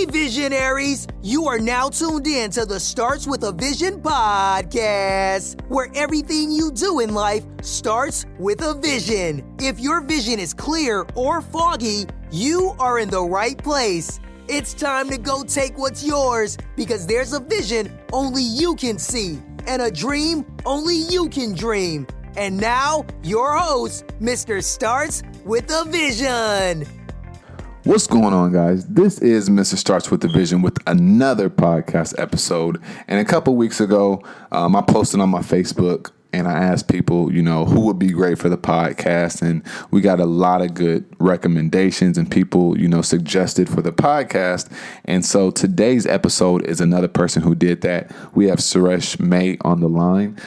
Hey, visionaries! You are now tuned in to the Starts with a Vision podcast, where everything you do in life starts with a vision. If your vision is clear or foggy, you are in the right place. It's time to go take what's yours, because there's a vision only you can see, and a dream only you can dream. And now, your host, Mr. Starts with a Vision. What's going on, guys? This is Mr. Starts with the Vision with another podcast episode. And a couple weeks ago, I posted on my Facebook and I asked people, who would be great for the podcast. And we got a lot of good recommendations and people, suggested for the podcast. And so today's episode is another person who did that. We have Suresh May on the line.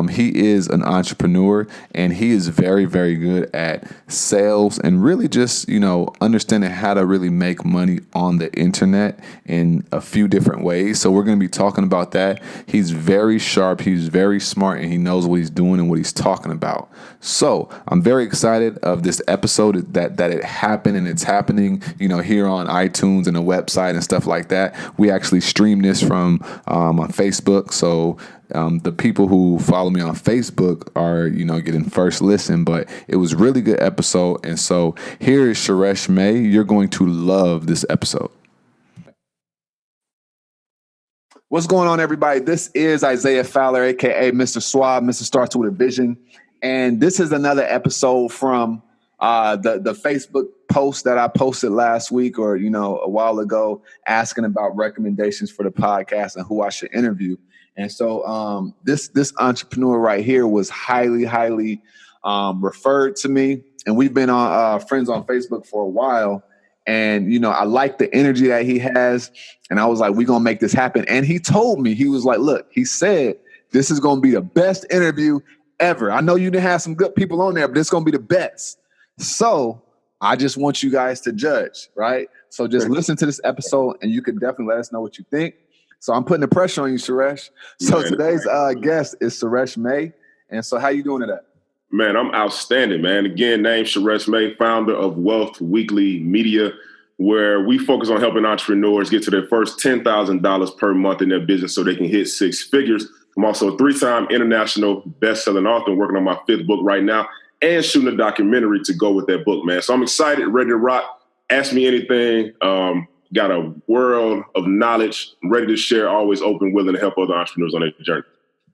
He is an entrepreneur and he is very, very good at sales and really just, understanding how to really make money on the internet in a few different ways. So we're going to be talking about that. He's very sharp. He's very smart and he knows what he's doing and what he's talking about. So I'm very excited of this episode that it happened and it's happening, here on iTunes and the website and stuff like that. We actually stream this from on Facebook. So the people who follow me on Facebook are, getting first listen, but it was really good episode. And so here is Suresh May. You're going to love this episode. What's going on, everybody? This is Isaiah Fowler, a.k.a. Mr. SWAV, Mr. Starts with a Vision. And this is another episode from the Facebook post that I posted last week or, a while ago, asking about recommendations for the podcast and who I should interview. And so this entrepreneur right here was highly referred to me. And we've been friends on Facebook for a while. And, I like the energy that he has. And I was like, we're going to make this happen. And he told me, he was like, look, he said, this is going to be the best interview ever. I know you didn't have some good people on there, but it's going to be the best. So I just want you guys to judge, right? So just listen to this episode and you can definitely let us know what you think. So I'm putting the pressure on you, Suresh. So today's guest is Suresh May. And so how you doing today? Man, I'm outstanding, man. Again, named Suresh May, founder of Wealth Weekly Media, where we focus on helping entrepreneurs get to their first $10,000 per month in their business so they can hit six figures. I'm also a 3-time international best-selling author, working on my 5th book right now and shooting a documentary to go with that book, man. So I'm excited, ready to rock. Ask me anything. Got a world of knowledge, ready to share, always open, willing to help other entrepreneurs on their journey.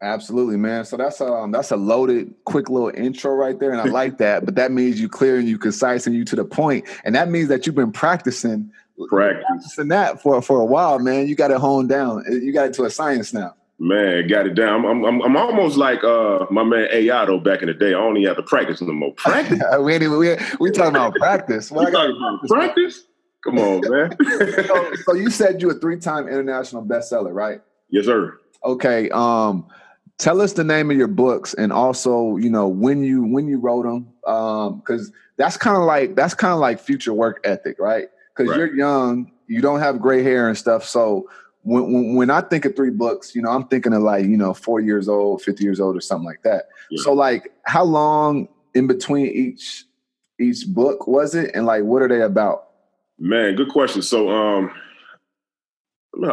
Absolutely, man. So that's a loaded, quick little intro right there. And I like that. But that means you clear and you concise and you to the point. And that means that you've been practicing that for a while, man. You got it honed down. You got it to a science now. Man, got it down. I'm almost like my man AI though back in the day. I only have to practice no more. Practice? we talking about practice. We talking about practice? Come on, man. so you said you're a 3-time international bestseller, right? Yes, sir. Okay. Tell us the name of your books and also, when you wrote them, because that's kind of like future work ethic, right? Because You're young, you don't have gray hair and stuff. So when I think of 3 books, I'm thinking of like 40 years old, 50 years old, or something like that. Yeah. So like, how long in between each book was it, and like, what are they about? Man, good question. So I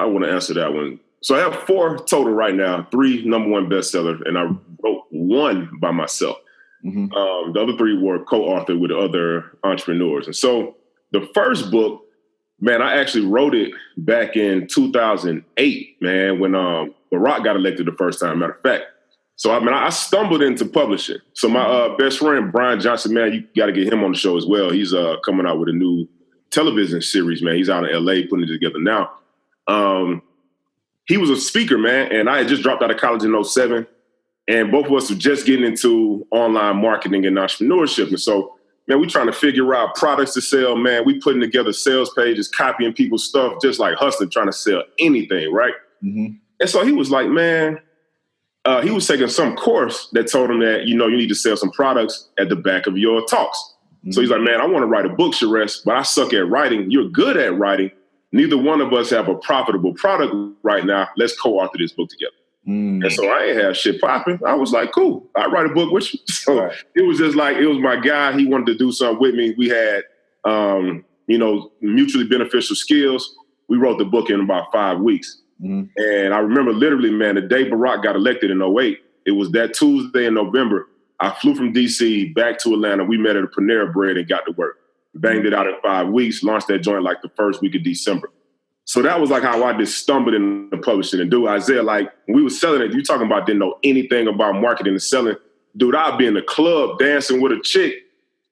want to answer that one. So I have 4 total right now, 3 number 1 bestsellers, and I wrote 1 by myself. Mm-hmm. The other 3 were co-authored with other entrepreneurs. And so the first book, man, I actually wrote it back in 2008, man, when Barack got elected the first time, matter of fact. So, I stumbled into publishing. So my best friend, Brian Johnson, man, you got to get him on the show as well. He's coming out with a new television series, man. He's out in LA putting it together now. He was a speaker, man, and I had just dropped out of college in 2007, and both of us were just getting into online marketing and entrepreneurship. And so, man, we trying to figure out products to sell, man. We putting together sales pages, copying people's stuff, just like hustling, trying to sell anything, right? Mm-hmm. And so he was like, man, he was taking some course that told him that, you need to sell some products at the back of your talks. Mm-hmm. So he's like, man, I want to write a book, Sureshs, but I suck at writing. You're good at writing. Neither one of us have a profitable product right now. Let's co-author this book together. Mm. And so I ain't have shit popping. I was like, cool, I'll write a book with you. So It was just like, it was my guy. He wanted to do something with me. We had, mutually beneficial skills. we wrote the book in about 5 weeks. Mm-hmm. And I remember literally, man, the day Barack got elected in 2008, it was that Tuesday in November. I flew from D.C. back to Atlanta. We met at a Panera Bread and got to work. Banged it out in 5 weeks, launched that joint like the first week of December. So that was like how I just stumbled into publishing. And dude, Isaiah, like when we were selling it, you talking about didn't know anything about marketing and selling. Dude, I'd be in the club dancing with a chick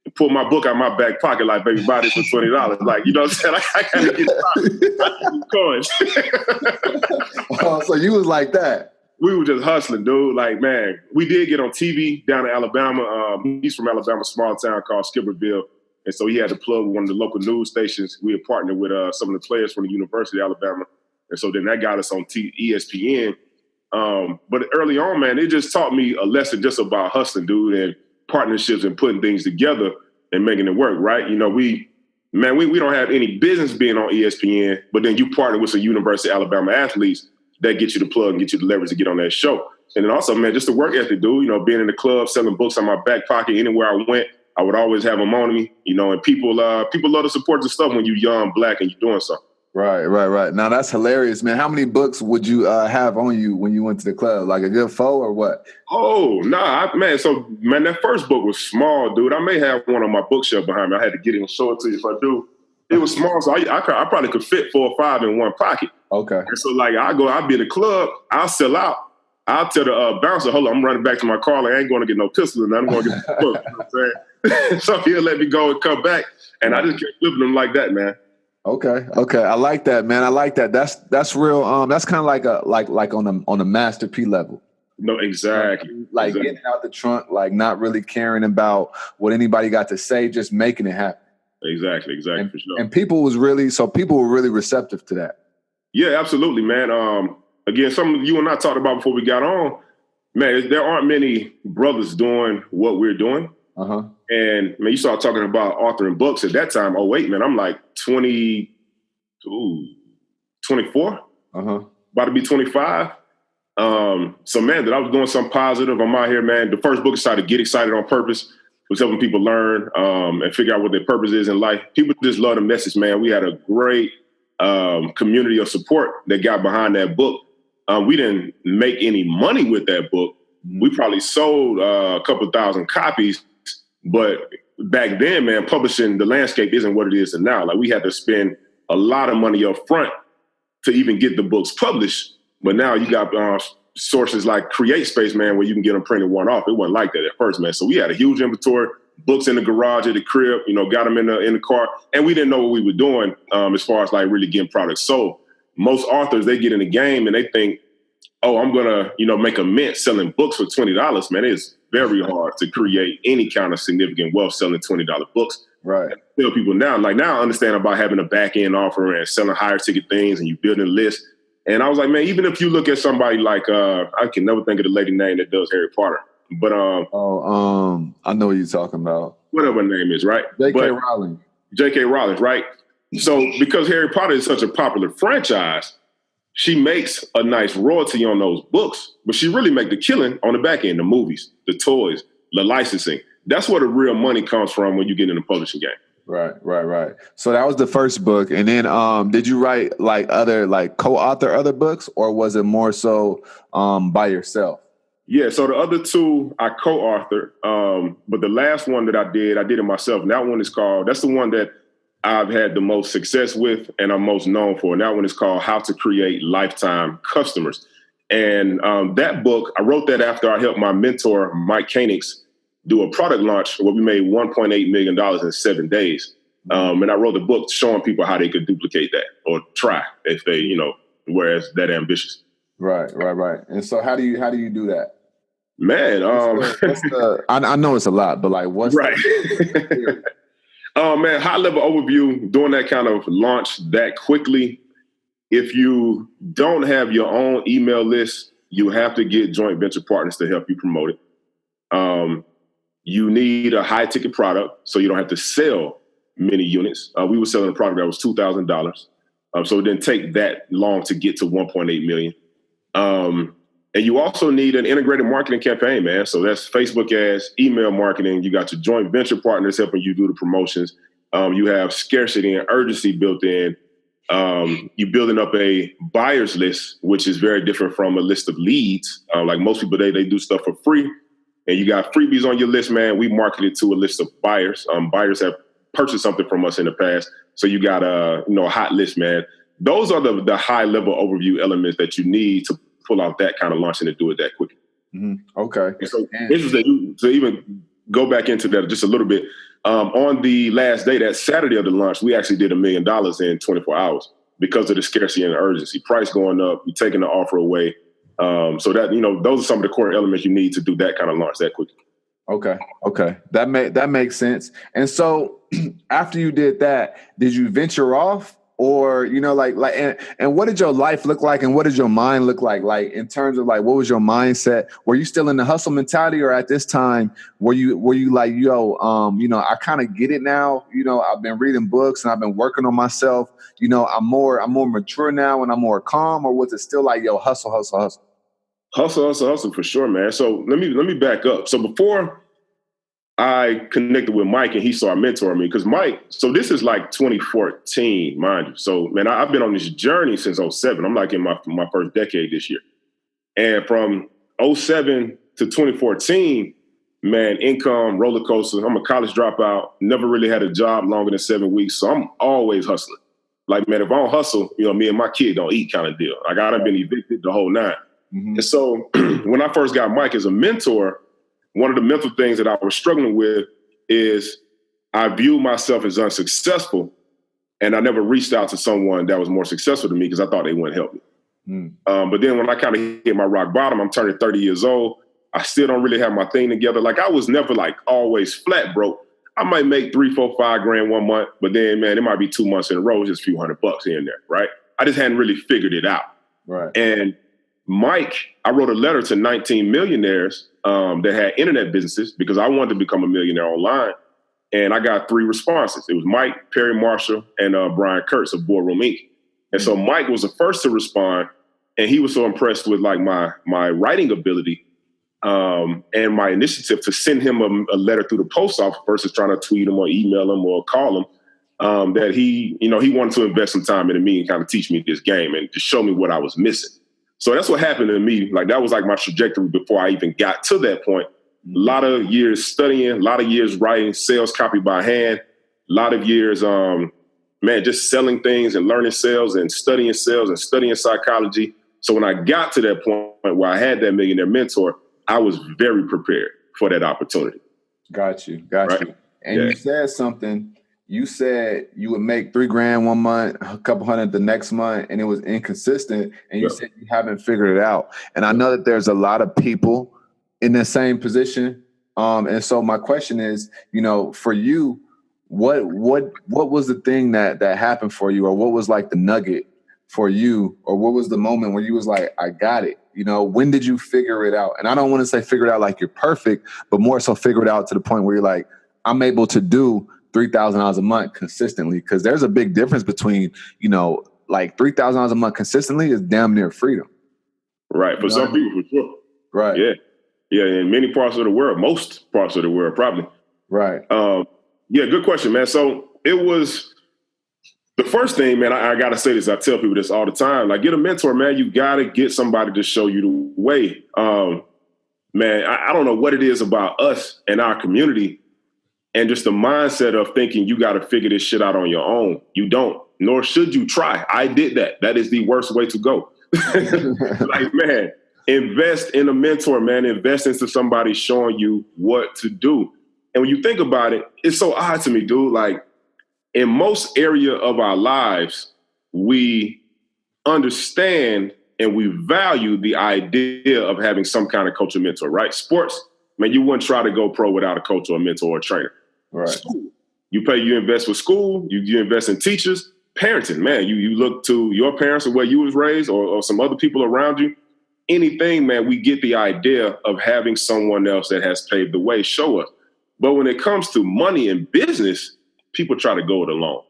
and pull my book out of my back pocket like, baby, buy this for $20. Like, you know what I'm saying? Like, I gotta get coins. Oh, so you was like that. We were just hustling, dude. Like, man, we did get on TV down in Alabama. He's from Alabama, small town called Skipperville. And so he had to plug one of the local news stations. We had partnered with some of the players from the University of Alabama. And so then that got us on ESPN. But early on, man, it just taught me a lesson just about hustling, dude, and partnerships and putting things together and making it work, right? You know, we don't have any business being on ESPN, but then you partner with some University of Alabama athletes that get you the plug and get you the leverage to get on that show. And then also, man, just the work ethic, dude, you know, being in the club, selling books on my back pocket, anywhere I went, I would always have them on me, you know, and people love to support the stuff when you're young, black, and you're doing something. Right. Now, that's hilarious, man. How many books would you have on you when you went to the club? Like a good 4 or what? Oh, nah, man. So, man, that first book was small, dude. I may have one on my bookshelf behind me. I had to get it and show it to you if I do. It was small, so I probably could fit 4 or 5 in one pocket. Okay. And so, like, I'll be in the club, I'll sell out. I'll tell the bouncer, hold on, I'm running back to my car. Like, I ain't going to get no pistol, and I'm going to get the book. You know what I'm saying? So he'll let me go and come back, and I just kept flipping them like that, man. Okay. I like that, man. I like that. That's real. That's kind of like on a Master P level. No, exactly. Like getting out the trunk, like not really caring about what anybody got to say, just making it happen. Exactly, and, for sure. And people were really receptive to that. Yeah, absolutely, man. Again, something you and I talked about before we got on, man, there aren't many brothers doing what we're doing. Uh-huh. And, man, you start talking about authoring books at that time, 2008, man, I'm like 24, uh-huh. About to be 25. So, man, that I was doing something positive. I'm out here, man. The first book is to Get Excited on Purpose. Was helping people learn and figure out what their purpose is in life. People just love the message, man. We had a great community of support that got behind that book. We didn't make any money with that book. Mm-hmm. We probably sold a couple thousand copies. But back then, man, publishing, the landscape isn't what it is now. Like, we had to spend a lot of money up front to even get the books published. But now you got sources like CreateSpace, man, where you can get them printed one off. It wasn't like that at first, man. So we had a huge inventory, books in the garage at the crib, you know, got them in the car. And we didn't know what we were doing as far as like really getting products sold. Most authors, they get in the game and they think, oh, I'm going to, you know, make a mint selling books for $20. Man, it's very hard to create any kind of significant wealth selling $20 books. Right. I tell people now, like now I understand about having a back end offer and selling higher ticket things and you building lists. And I was like, man, even if you look at somebody like, I can never think of the lady name that does Harry Potter, but I know what you're talking about. Whatever her name is, right? J.K. Rowling. J.K. Rowling, right? So because Harry Potter is such a popular franchise, she makes a nice royalty on those books, but she really make the killing on the back end, the movies, the toys, the licensing. That's where the real money comes from when you get in the publishing game. Right. So that was the first book. And then did you write like co-author other books, or was it more so by yourself? Yeah, so the other 2 I co-authored, but the last one that I did it myself. And that one is that's the one that I've had the most success with and I'm most known for. And that one is called How to Create Lifetime Customers. And that book, I wrote that after I helped my mentor, Mike Koenigs, do a product launch where we made $1.8 million in 7 days. And I wrote a book showing people how they could duplicate that or try if they, you know, whereas that ambitious. Right. And so how do you do that? Man, I know it's a lot, but like what's right. Man, high level overview, doing that kind of launch that quickly. If you don't have your own email list, you have to get joint venture partners to help you promote it. You need a high ticket product so you don't have to sell many units. We were selling a product that was $2,000. So it didn't take that long to get to 1.8 million. And you also need an integrated marketing campaign, man. So that's Facebook ads, email marketing. You got your joint venture partners helping you do the promotions. You have scarcity and urgency built in. You building up a buyer's list, which is very different from a list of leads. Like most people, they do stuff for free, and you got freebies on your list, man. We market it to a list of buyers. Buyers have purchased something from us in the past, so you got a hot list, man. Those are the high level overview elements that you need to pull out that kind of launch and to do it that quickly. Mm-hmm. Okay. And so interesting to even go back into that just a little bit. On the last day, that Saturday of the launch, we actually did $1 million in 24 hours because of the scarcity and the urgency. Price going up, you're taking the offer away. So that, those are some of the core elements you need to do that kind of launch that quickly. Okay. That makes sense. And so after you did that, did you venture off? Or, and what did your life look like and what did your mind look like? Like in terms of like, what was your mindset? Were you still in the hustle mentality, or at this time, were you like, I kind of get it now. I've been reading books and I've been working on myself. I'm more mature now and I'm more calm, or was it still like, hustle? Hustle for sure, man. So let me back up. So before I connected with Mike and he started mentoring me, because Mike, so this is like 2014, mind you. So, man, I've been on this journey since 2007. I'm like in my first decade this year. And from 2007 to 2014, man, income, roller coaster. I'm a college dropout, never really had a job longer than 7 weeks. So I'm always hustling. Like, man, if I don't hustle, me and my kid don't eat kind of deal. Like, I've been evicted the whole nine. Mm-hmm. And so when I first got Mike as a mentor, one of the mental things that I was struggling with is I viewed myself as unsuccessful, and I never reached out to someone that was more successful than me because I thought they wouldn't help me. But then when I kind of hit my rock bottom, I'm turning 30 years old. I still don't really have my thing together. Like, I was never like always flat broke. I might make $3, $4, $5 1 month, but then, man, it might be 2 months in a row, just a few $100 here and there, right? I just hadn't really figured it out. Right. And Mike, I wrote a letter to 19 millionaires that had internet businesses because I wanted to become a millionaire online. And I got 3 responses. It was Mike, Perry Marshall, and Brian Kurtz of Boardroom Inc. And so Mike was the first to respond. And he was so impressed with like my writing ability and my initiative to send him a letter through the post office versus trying to tweet him or email him or call him, that he wanted to invest some time into me and kind of teach me this game and to show me what I was missing. So that's what happened to me. Like, that was like my trajectory before I even got to that point. A lot of years studying, a lot of years writing sales copy by hand, a lot of years, just selling things and learning sales and studying psychology. So when I got to that point where I had that millionaire mentor, I was very prepared for that opportunity. Got you. And you said something. You said you would make $3,000 1 month, a couple hundred the next month, and it was inconsistent. And you said you haven't figured it out. And I know that there's a lot of people in the same position. And so my question is, for you, what was the thing that happened for you, or what was like the nugget for you, or what was the moment where you was like, I got it? When did you figure it out? And I don't want to say figure it out like you're perfect, but more so figure it out to the point where you're like, I'm able to do $3,000 a month consistently, because there's a big difference between, like $3,000 a month consistently is damn near freedom. Right. For some people, for sure. Right. Yeah. Yeah. In many parts of the world, most parts of the world, probably. Right. Good question, man. So it was the first thing, man. I got to say this. I tell people this all the time. Like, get a mentor, man. You got to get somebody to show you the way. Man, I don't know what it is about us and our community, and just the mindset of thinking you got to figure this shit out on your own. You don't, nor should you try. I did that. That is the worst way to go. Like, man, invest in a mentor, man. Invest into somebody showing you what to do. And when you think about it, it's so odd to me, dude. Like, in most area of our lives, we understand and we value the idea of having some kind of coach or mentor, right? Sports, man, you wouldn't try to go pro without a coach or a mentor or a trainer. Right. School, you invest with school, you invest in teachers. Parenting, man, you look to your parents or where you was raised or some other people around you. Anything, man, we get the idea of having someone else that has paved the way, show us. But when it comes to money and business, people try to go it alone.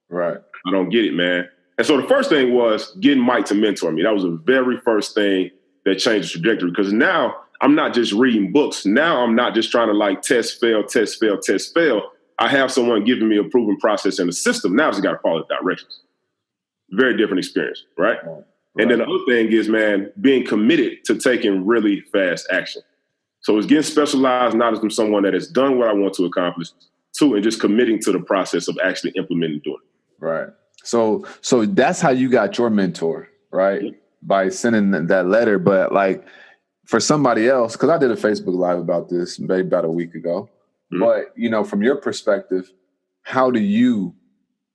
Right. I don't get it, man. And so the first thing was getting Mike to mentor me. That was the very first thing that changed the trajectory, because now I'm not just reading books. Now I'm not just trying to like test, fail. I have someone giving me a proven process and a system. Now I just got to follow the directions. Very different experience, right? And then the other thing is, man, being committed to taking really fast action. So it's getting specialized knowledge from someone that has done what I want to accomplish, too, and just committing to the process of actually implementing doing it. Right. So that's how you got your mentor, right? Mm-hmm. By sending that letter. But like for somebody else, because I did a Facebook Live about this maybe about a week ago. Mm-hmm. But, you know, from your perspective, how do you,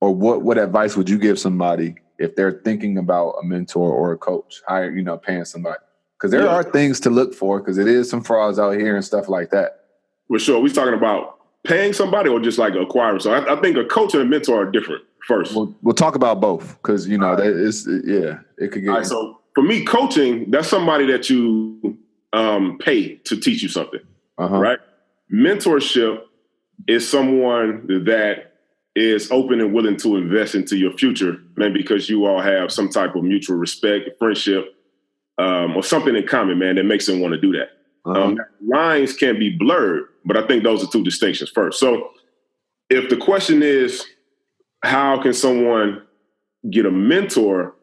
or what advice would you give somebody if they're thinking about a mentor or a coach, paying somebody? Because there are things to look for, because it is some frauds out here and stuff like that. For sure. We're talking about paying somebody or just like acquiring. So I think a coach and a mentor are different first. We'll talk about both because, it could get. All right, so for me, coaching, that's somebody that you pay to teach you something, right? Mentorship is someone that is open and willing to invest into your future, man, because you all have some type of mutual respect, friendship, or something in common, man, that makes them want to do that. Lines can be blurred, but I think those are two distinctions first. So if the question is, how can someone get a mentor?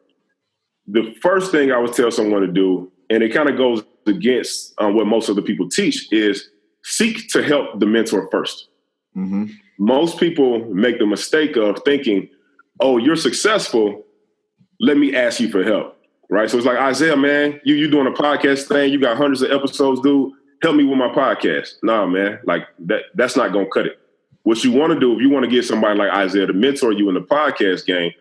The first thing I would tell someone to do, and it kind of goes against what most other people teach, is seek to help the mentor first. Mm-hmm. Most people make the mistake of thinking, oh, you're successful, let me ask you for help, right? So it's like, Isaiah, man, you doing a podcast thing, you got hundreds of episodes, dude, help me with my podcast. Nah, man, like that's not going to cut it. What you want to do, if you want to get somebody like Isaiah to mentor you in the podcast game,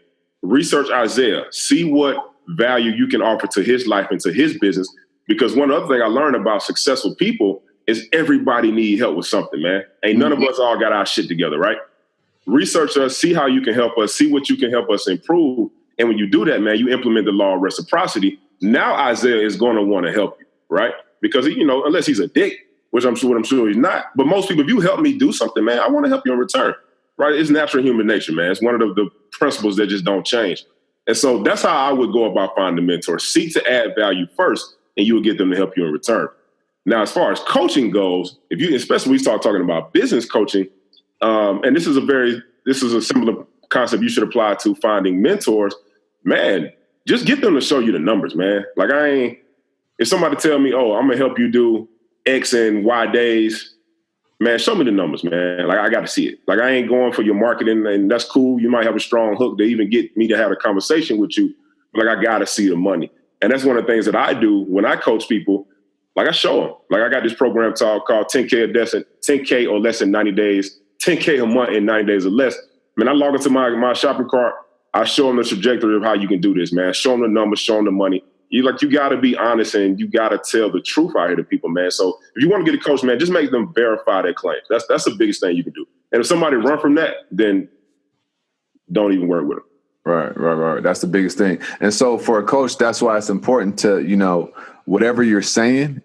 research Isaiah, see what value you can offer to his life and to his business. Because one other thing I learned about successful people is everybody need help with something, man. Ain't none of us all got our shit together, right? Research us, see how you can help us, see what you can help us improve. And when you do that, man, you implement the law of reciprocity. Now Isaiah is going to want to help you, right? Because, unless he's a dick, which I'm sure he's not. But most people, if you help me do something, man, I want to help you in return, right? It's natural human nature, man. It's one of the principles that just don't change. And so that's how I would go about finding a mentor. Seek to add value first, and you will get them to help you in return. Now, as far as coaching goes, especially when we start talking about business coaching, and this is a similar concept you should apply to finding mentors, man, just get them to show you the numbers, man. Like if somebody tell me, oh, I'm going to help you do X and Y days, man, show me the numbers, man. Like, I got to see it. Like, I ain't going for your marketing, and that's cool. You might have a strong hook to even get me to have a conversation with you. But, like, I got to see the money. And that's one of the things that I do when I coach people. Like, I show them. Like, I got this program called 10K or less in 90 days, 10K a month in 90 days or less. Man, I log into my shopping cart. I show them the trajectory of how you can do this, man. Show them the numbers, show them the money. You got to be honest, and you got to tell the truth out here to people, man. So if you want to get a coach, man, just make them verify their claims. That's the biggest thing you can do. And if somebody run from that, then don't even work with them. Right. That's the biggest thing. And so for a coach, that's why it's important to, whatever you're saying,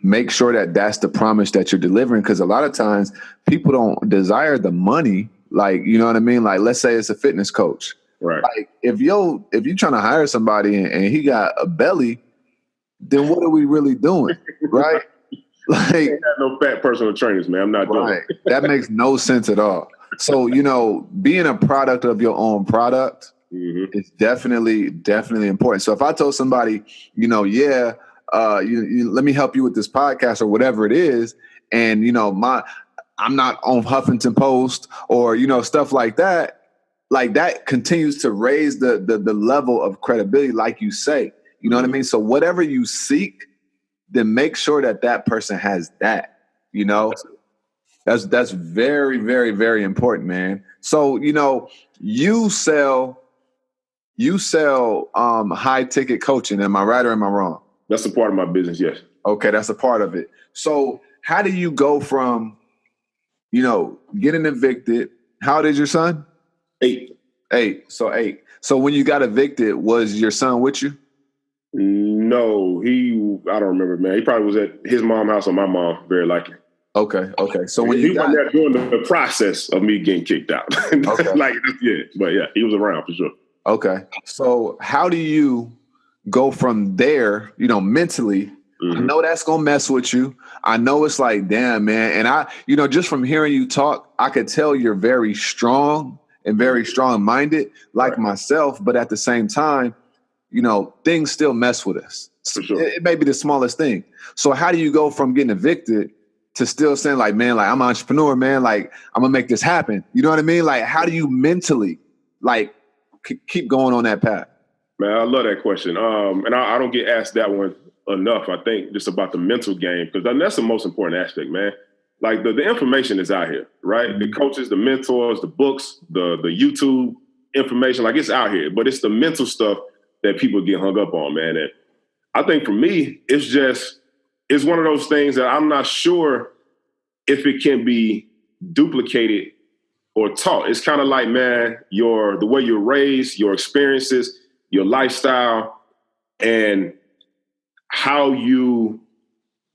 make sure that that's the promise that you're delivering. Because a lot of times people don't desire the money. Like, you know what I mean? Like, let's say it's a fitness coach. Right. Like if you're trying to hire somebody and he got a belly, then what are we really doing? Right? Like, I got no fat personal trainers, man. I'm not doing it. That makes no sense at all. So, being a product of your own product is definitely important. So if I told somebody, let me help you with this podcast or whatever it is, and I'm not on Huffington Post or stuff like that. Like that continues to raise the level of credibility, like you say. You know what I mean? So whatever you seek, then make sure that person has that. That's very, very, very important, man. So you sell high ticket coaching. Am I right or am I wrong? That's a part of my business. Yes. Okay, that's a part of it. So how do you go from getting evicted? How old is your son? 8. 8. So 8. So when you got evicted, was your son with you? No, I don't remember, man. He probably was at his mom's house or my mom, very likely. Okay. So when he was there during the process of me getting kicked out. Okay. But yeah, he was around for sure. Okay. So how do you go from there, mentally? I know that's going to mess with you. I know it's like, damn, man. And I, just from hearing you talk, I could tell you're very strong and very strong-minded like myself, but at the same time, you know, things still mess with us. For sure. It may be the smallest thing. So how do you go from getting evicted to still saying like, man, like I'm an entrepreneur, man, like I'm gonna make this happen? You know what I mean? Like, how do you mentally like keep going on that path? Man, I love that question. And I don't get asked that one enough. I think just about the mental game, because that's the most important aspect, man. Like the information is out here, right? The coaches, the mentors, the books, the YouTube information, like it's out here, but it's the mental stuff that people get hung up on, man. And I think for me, it's one of those things that I'm not sure if it can be duplicated or taught. It's kind of like, man, the way you're raised, your experiences, your lifestyle, and how you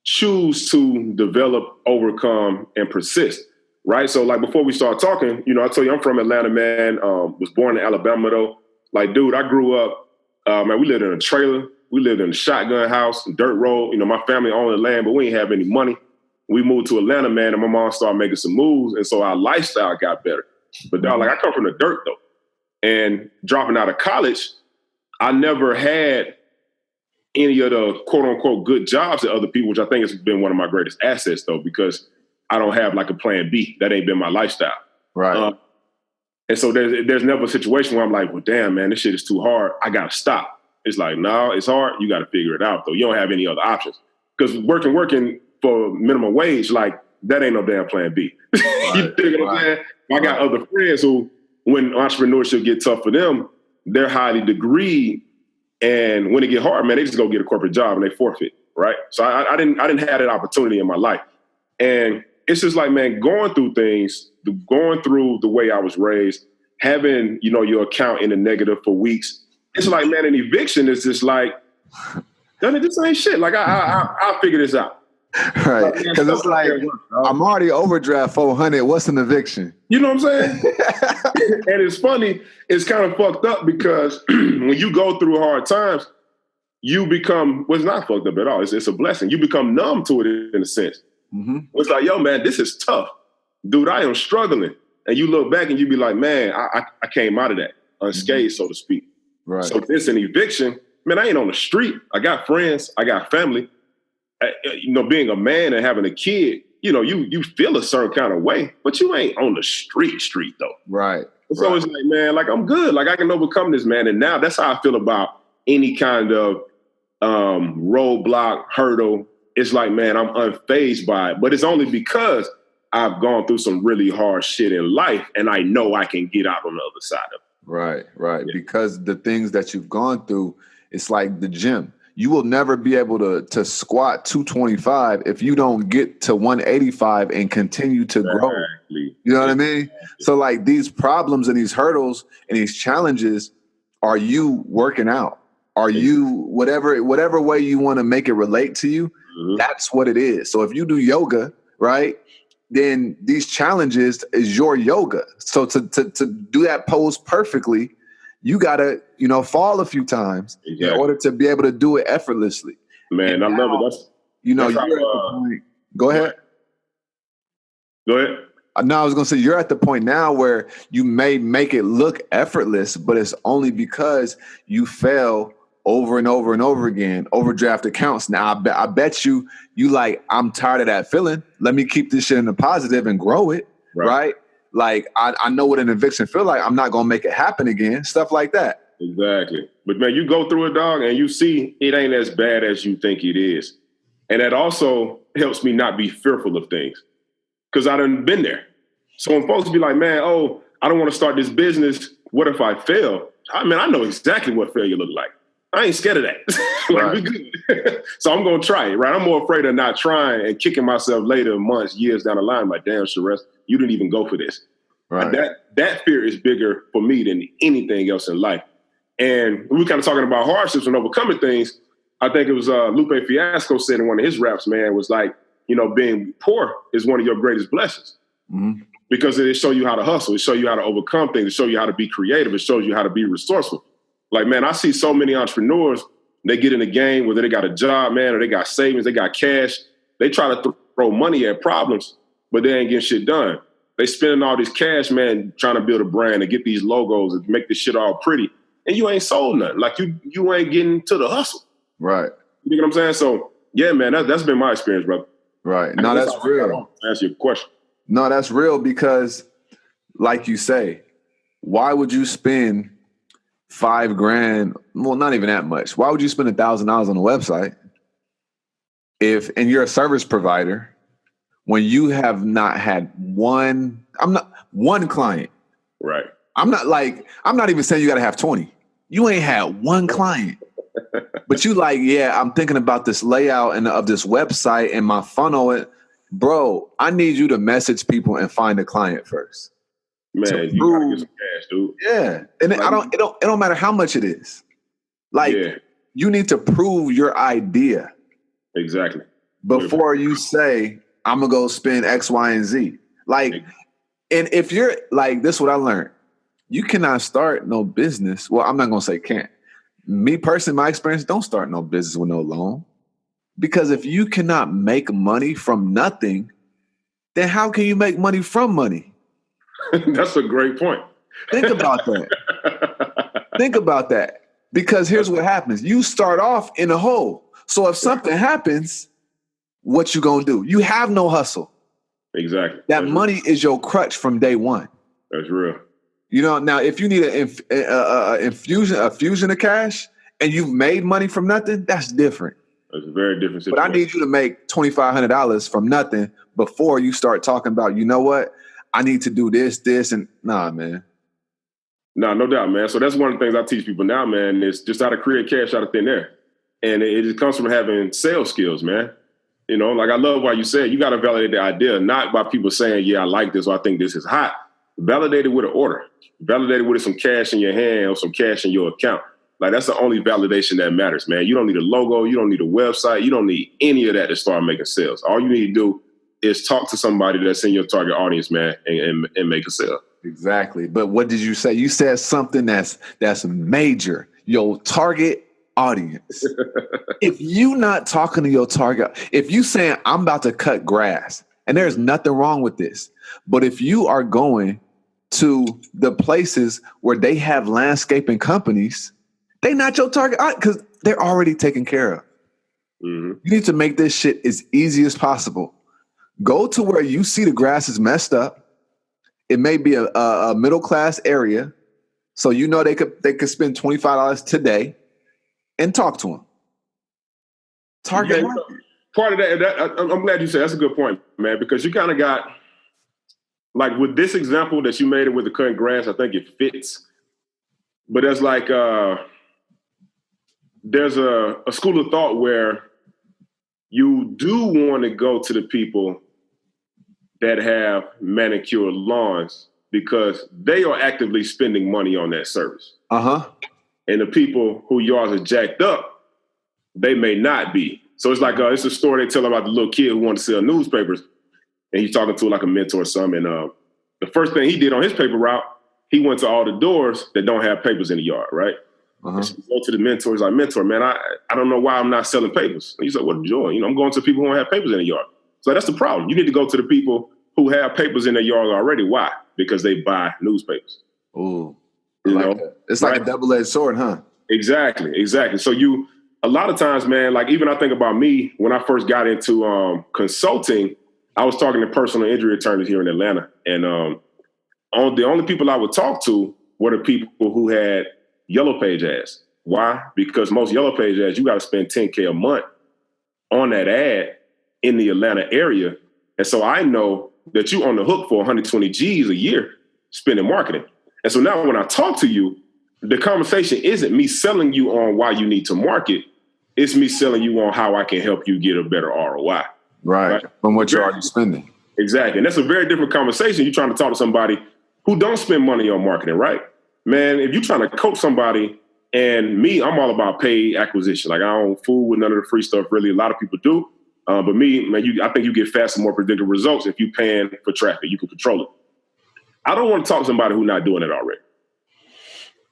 choose to develop, overcome, and persist, right? So like before we start talking, you know, I told you I'm from Atlanta, man. Was born in Alabama, though. Like, dude, I grew up, man, we lived in a trailer. We lived in a shotgun house, dirt road. You know, my family owned the land, but we didn't have any money. We moved to Atlanta, man, and my mom started making some moves, and so our lifestyle got better. But dog, like I come from the dirt, though. And dropping out of college, I never had any of the quote unquote good jobs that other people, which I think has been one of my greatest assets, though, because I don't have like a plan B. That ain't been my lifestyle. Right. And so there's never a situation where I'm like, well, damn, man, this shit is too hard. I got to stop. It's like, no, it's hard. You got to figure it out, though. You don't have any other options. Because working for minimum wage, like, that ain't no damn plan B. You dig what I'm saying? I got other friends who, when entrepreneurship get tough for them, they're highly degreed. And when it get hard, man, they just go get a corporate job and they forfeit, right? So I didn't have that opportunity in my life. And it's just like, man, going through things, going through the way I was raised, having, you know, your account in the negative for weeks. It's like, man, an eviction is just like, this ain't shit. Like, I'll figure this out. Right. Because it's like, I'm already overdraft 400. What's an eviction? You know what I'm saying? And it's funny. It's kind of fucked up because when you go through hard times, you become, well, it's not fucked up at all. It's a blessing. You become numb to it in a sense. Mm-hmm. It's like, yo, man, this is tough. Dude, I am struggling. And you look back and you be like, man, I came out of that unscathed, so to speak. Right. So this an eviction, man, I ain't on the street. I got friends. I got family. You know, being a man and having a kid, you know, you feel a certain kind of way, but you ain't on the street though. Right. So it's like, man, like I'm good. Like I can overcome this, man. And now that's how I feel about any kind of roadblock, hurdle. It's like, man, I'm unfazed by it. But it's only because I've gone through some really hard shit in life and I know I can get out on the other side of it. Right. Yeah. Because the things that you've gone through, it's like the gym. You will never be able to squat 225 if you don't get to 185 and continue to grow. You know what I mean? So like these problems and these hurdles and these challenges, are you working out? Are you whatever way you want to make it relate to you? Mm-hmm. That's what it is. So if you do yoga, right, then these challenges is your yoga. So to do that pose perfectly, you gotta, you know, fall a few times in order to be able to do it effortlessly. Man, I love it. That's you're at the point. Go ahead. No, I was gonna say you're at the point now where you may make it look effortless, but it's only because you fail over and over and over again. Overdraft accounts. Now I bet you like, I'm tired of that feeling. Let me keep this shit in the positive and grow it. Right? Like, I know what an eviction feel like. I'm not going to make it happen again. Stuff like that. Exactly. But, man, you go through it, dog, and you see it ain't as bad as you think it is. And that also helps me not be fearful of things because I done been there. So when folks be like, man, oh, I don't want to start this business. What if I fail? I know exactly what failure look like. I ain't scared of that. We good. So I'm going to try it, right? I'm more afraid of not trying and kicking myself later, months, years down the line. Like, damn, Sureshs, you didn't even go for this. Right. That fear is bigger for me than anything else in life. And we were kind of talking about hardships and overcoming things. I think it was Lupe Fiasco said in one of his raps, man, was like, you know, being poor is one of your greatest blessings. Mm-hmm. Because it shows you how to hustle. It shows you how to overcome things. It shows you how to be creative. It shows you how to be resourceful. Like, man, I see so many entrepreneurs, they get in the game, whether they got a job, man, or they got savings, they got cash. They try to throw money at problems, but they ain't getting shit done. they spending all this cash, man, trying to build a brand and get these logos and make this shit all pretty. And you ain't sold nothing. Like you ain't getting to the hustle. Right. You know what I'm saying? So yeah, man, that's been my experience, brother. Right. No, that's real. To answer your question. No, that's real because, like you say, why would you spend $5,000? Well, not even that much. Why would you spend $1,000 on a website and you're a service provider when you have not had one client? Right. I'm not even saying you got to have 20. You ain't had one client. But you like, yeah, I'm thinking about this layout of this website and my funnel. Bro, I need you to message people and find a client first. Man, you gotta get some cash, dude. Yeah. And it don't matter how much it is. Like, you need to prove your idea. Exactly. Before you say, I'm gonna go spend X, Y, and Z. Like, and if you're like, this is what I learned. You cannot start no business. Well, I'm not gonna say can't. Me personally, my experience, don't start no business with no loan. Because if you cannot make money from nothing, then how can you make money from money? That's a great point. Think about that. Think about that. Because here's what happens. You start off in a hole. So if something happens, what you gonna do? You have no hustle. Exactly. That money is your crutch from day one. That's real. You know, now if you need a fusion of cash and you've made money from nothing, that's different. That's a very different situation. But I need you to make $2,500 from nothing before you start talking about, you know what? I need to do this, and nah, man. No, no doubt, man. So that's one of the things I teach people now, man, is just how to create cash out of thin air. And it comes from having sales skills, man. You know, like I love what you said. You got to validate the idea, not by people saying, yeah, I like this or I think this is hot. Validate it with an order. Validate it with some cash in your hand or some cash in your account. Like, that's the only validation that matters, man. You don't need a logo. You don't need a website. You don't need any of that to start making sales. All you need to do is talk to somebody that's in your target audience, man, and make a sale. Exactly. But what did you say? You said something that's major. Your target audience. If you not talking to your target, if you saying I'm about to cut grass, and there's nothing wrong with this, but if you are going to the places where they have landscaping companies, they not your target because they're already taken care of. Mm-hmm. You need to make this shit as easy as possible. Go to where you see the grass is messed up. It may be a middle class area, so you know they could spend $25 today, and talk to them. Target market. Part of that, I'm glad you said that's a good point, man, because you kind of got, like with this example that you made it with the cutting grass, I think it fits. But there's like there's a school of thought where you do want to go to the people that have manicured lawns because they are actively spending money on that service. Uh-huh. And the people who yards are jacked up, they may not be. So it's like it's a story they tell about the little kid who wanted to sell newspapers, and he's talking to like a mentor or something. And the first thing he did on his paper route, he went to all the doors that don't have papers in the yard, right? Uh-huh. So he go to the mentor. He's like, mentor, man, I don't know why I'm not selling papers. And he's like, what joy? You know, I'm going to people who don't have papers in the yard. So that's the problem. You need to go to the people who have papers in their yard already. Why? Because they buy newspapers. Ooh, it's like a double-edged sword, huh? Exactly. So a lot of times, man, like even I think about me when I first got into consulting, I was talking to personal injury attorneys here in Atlanta, and the only people I would talk to were the people who had yellow page ads. Why? Because most yellow page ads, you got to spend $10K a month on that ad in the Atlanta area, and so I know that you on the hook for 120 G's a year spending marketing. And so now when I talk to you, the conversation isn't me selling you on why you need to market. It's me selling you on how I can help you get a better ROI. Right. From what you're already spending. Exactly. And that's a very different conversation. You're trying to talk to somebody who don't spend money on marketing, right? Man, if you're trying to coach somebody, and me, I'm all about paid acquisition. Like, I don't fool with none of the free stuff, really. A lot of people do. But me, man, I think you get faster, more predictable results if you're paying for traffic. You can control it. I don't want to talk to somebody who's not doing it already.